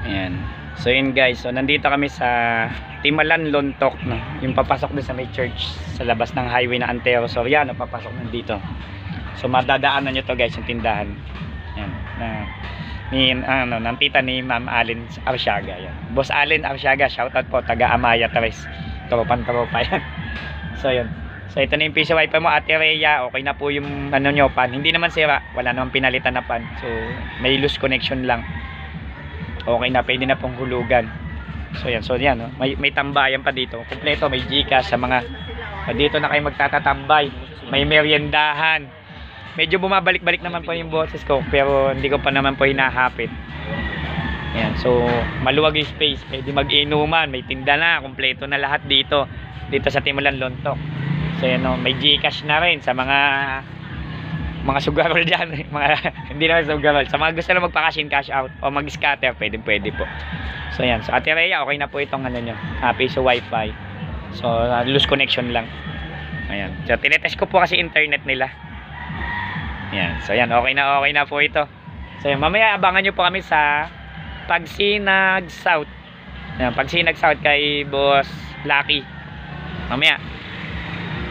Ayan. So yun guys, so nandito kami sa Timalan, Lontok, no? Yung papasok din sa may church sa labas ng highway na Antero Soriano, papasok nandito. So madadaanan nyo to guys, yung tindahan. Ayan, ng tita ni Ma'am Allen Arsiaga. Ayan. Boss Allen Arsiaga, shoutout po, taga Amaya Tres. Tropa yan. So yun. So ito na yung piso wifi mo, Ate Rhea. Okay na po yung ano nyo, pan. Hindi naman sira, wala namang pinalitan na pan. So may loose connection lang. Okay na, pwede na pong hulugan. So yan, no? May tambayan pa dito. Kompleto, may Gcash sa mga dito na kayo magtatatambay. May meriendahan. Medyo bumabalik-balik naman po yung boses ko, pero hindi ko pa naman po hinahapit. Ayan, so maluwag yung space, pwede mag-inuman, may tinda na, kompleto na lahat dito sa Timalan, Lontok. So yan, no? May Gcash na rin sa mga sugarol dyan. Hindi naman sugarol, sa mga gusto na magpa-cash in, cash out o mag-scatter, pwede po. So yan, so Ate Rhea, okay na po itong ano nyo, piso wifi. So loose connection lang. Ayan, so tinetest ko po kasi internet nila. Ayan, so yan, okay na po ito. So yan, mamaya abangan nyo po kami sa Pagsinag South. Ayan, Pagsinag South kay Boss Lucky. Mamaya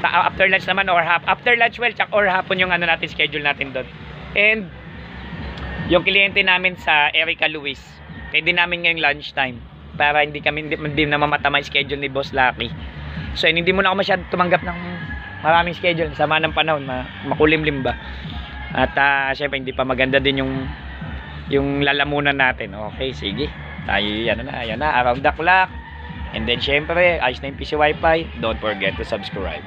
after lunch naman or after lunch, well, or hapon yung ano natin, schedule natin doon. And yung kliyente namin sa Erica Luis, pwede namin ngayong lunchtime para hindi na mamatama yung schedule ni Boss Lucky. So hindi mo na ako masyadong tumanggap ng maraming schedule, sama ng panahon, makulimlim ba. At syempre hindi pa maganda din yung lalamunan natin. Okay, sige, tayo yan na, around the clock. And then syempre, ayos na yung PC Wi-Fi. Don't forget to subscribe.